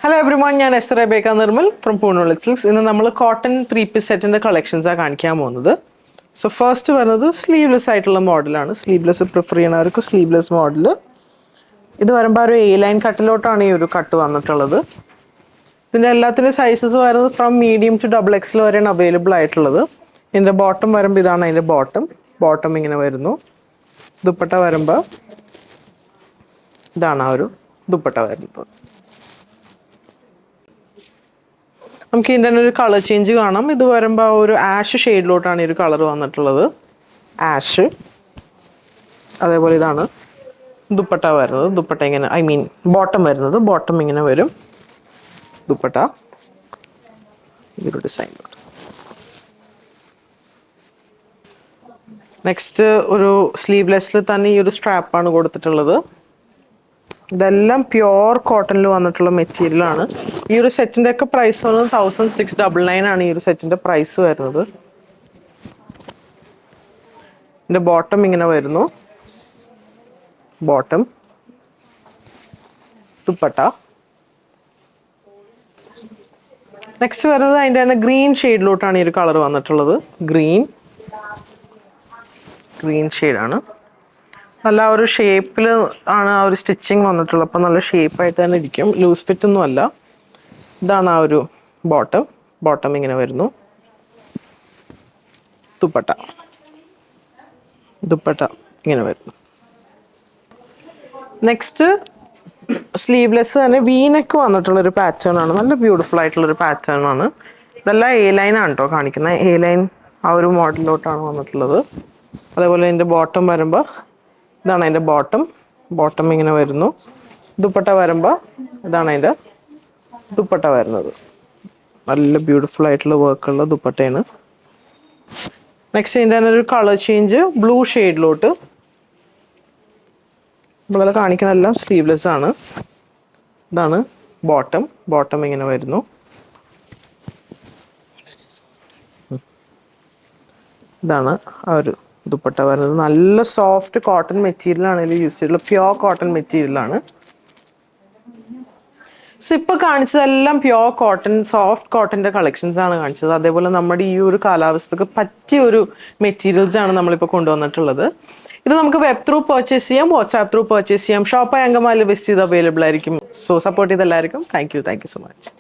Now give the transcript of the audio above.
Hello everyone, ഞാൻ S Rebecca Nirmal from പൂർണ്ണ silks. ഇന്ന് നമ്മൾ കോട്ടൺ 3-piece സെറ്റിൻ്റെ കളക്ഷൻസാണ് കാണിക്കാൻ പോകുന്നത്. സോ ഫസ്റ്റ് വരുന്നത് സ്ലീവ്ലെസ് ആയിട്ടുള്ള മോഡലാണ്. സ്ലീവ്ലെസ് പ്രിഫർ ചെയ്യുന്നവർക്ക് സ്ലീവ്ലെസ് മോഡൽ. ഇത് വരുമ്പോൾ ഒരു എ ലൈൻ കട്ടിലോട്ടാണ് ഈ ഒരു കട്ട് വന്നിട്ടുള്ളത്. ഇതിൻ്റെ എല്ലാത്തിൻ്റെ സൈസസ് വരുന്നത് ഫ്രം മീഡിയം ടു XXL വരെയാണ് അവൈലബിൾ ആയിട്ടുള്ളത്. ഇതിൻ്റെ ബോട്ടം വരുമ്പോൾ ഇതാണ് അതിൻ്റെ ബോട്ടം ഇങ്ങനെ വരുന്നു. ദുപ്പട്ട വരുമ്പോൾ ഇതാണ് ആ ഒരു ദുപ്പട്ട വരുന്നത്. നമുക്ക് ഇതിൻ്റെ തന്നെ ഒരു കളർ ചേഞ്ച് കാണാം. ഇത് വരുമ്പോൾ ഒരു ആഷ് ഷെയ്ഡിലോട്ടാണ് ഈ ഒരു കളർ വന്നിട്ടുള്ളത്. ആഷ്. അതേപോലെ ഇതാണ് ദുപ്പട്ട വരുന്നത്. ദുപ്പട്ട ഇങ്ങനെ ബോട്ടം വരുന്നത്. ബോട്ടം ഇങ്ങനെ വരും. ദുപ്പട്ട ഈ ഒരു ഡിസൈനിലോട്ട്. നെക്സ്റ്റ് ഒരു സ്ലീവ്ലെസ്സിൽ തന്നെ ഈ ഒരു സ്ട്രാപ്പാണ് കൊടുത്തിട്ടുള്ളത്. ഇതെല്ലാം പ്യുവർ കോട്ടണിൽ വന്നിട്ടുള്ള മെറ്റീരിയലാണ്. ഈ ഒരു സെറ്റിൻ്റെ ഒക്കെ പ്രൈസ് വന്നത് 1699 ആണ് ഈ ഒരു സെറ്റിൻ്റെ പ്രൈസ് വരുന്നത്. ഇതിൻ്റെ ബോട്ടം ഇങ്ങനെ വരുന്നു. ബോട്ടം, ദുപ്പട്ട. നെക്സ്റ്റ് വരുന്നത് അതിൻ്റെ തന്നെ ഗ്രീൻ ഷെയ്ഡിലോട്ടാണ് ഈ ഒരു കളർ വന്നിട്ടുള്ളത്. ഗ്രീൻ ഷെയ്ഡാണ്. നല്ല ഒരു ഷേപ്പിൽ ആണ് ആ ഒരു സ്റ്റിച്ചിങ് വന്നിട്ടുള്ളത്. അപ്പോൾ നല്ല ഷേപ്പായിട്ട് തന്നെ ഇരിക്കും. ലൂസ് ഫിറ്റ് ഒന്നും അല്ല. ഇതാണ് ആ ഒരു ബോട്ടം ഇങ്ങനെ വരുന്നു. ദുപ്പട്ട ഇങ്ങനെ വരുന്നു. നെക്സ്റ്റ് സ്ലീവ്ലെസ് തന്നെ വീനെക്ക് വന്നിട്ടുള്ളൊരു പാറ്റേൺ ആണ്. നല്ല ബ്യൂട്ടിഫുൾ ആയിട്ടുള്ളൊരു പാറ്റേൺ ആണ്. ഇതെല്ലാം എ ലൈൻ ആണ് കേട്ടോ കാണിക്കുന്നത്. എ ലൈൻ ആ ഒരു മോഡലിലോട്ടാണ് വന്നിട്ടുള്ളത്. അതേപോലെ ഇതിൻ്റെ ബോട്ടം വരുമ്പോൾ ഇതാണ് അതിൻ്റെ ബോട്ടം ഇങ്ങനെ വരുന്നു. ദുപ്പട്ട വരുമ്പോൾ ഇതാണ് അതിൻ്റെ ദുപ്പട്ട വരുന്നത്. നല്ല ബ്യൂട്ടിഫുൾ ആയിട്ടുള്ള വർക്കുള്ള ദുപ്പട്ടയാണ്. നെക്സ്റ്റ് ഇതിൻ്റെ തന്നെ ഒരു കളർ ചേഞ്ച് ബ്ലൂ ഷെയ്ഡിലോട്ട്. നമ്മളത് കാണിക്കണെല്ലാം സ്ലീവ്ലെസ് ആണ്. ഇതാണ് ബോട്ടം ഇങ്ങനെ വരുന്നു. ഇതാണ് ആ ഒരു ദുപ്പട്ട വരുന്നത്. നല്ല സോഫ്റ്റ് കോട്ടൺ മെറ്റീരിയലാണ് ഇതിൽ യൂസ് ചെയ്തിട്ടുള്ളത്. പ്യുവർ കോട്ടൺ മെറ്റീരിയലാണ്. സോ ഇപ്പോൾ കാണിച്ചതെല്ലാം പ്യുവർ കോട്ടൺ, സോഫ്റ്റ് കോട്ടൻ്റെ കളക്ഷൻസ് ആണ് കാണിച്ചത്. അതേപോലെ നമ്മുടെ ഈ ഒരു കാലാവസ്ഥക്ക് പറ്റിയ ഒരു മെറ്റീരിയൽസ് ആണ് നമ്മളിപ്പോൾ കൊണ്ടുവന്നിട്ടുള്ളത്. ഇത് നമുക്ക് വെബ് ത്രൂ പർച്ചേസ് ചെയ്യാം, വാട്സാപ്പ് ത്രൂ പർച്ചേസ് ചെയ്യാം. ഷോപ്പായി അങ്കമാലി വിസിറ്റ് ചെയ്ത് അവൈലബിൾ ആയിരിക്കും. സോ സപ്പോർട്ട് ചെയ്ത് എല്ലാവർക്കും താങ്ക് യു സോ മച്ച്.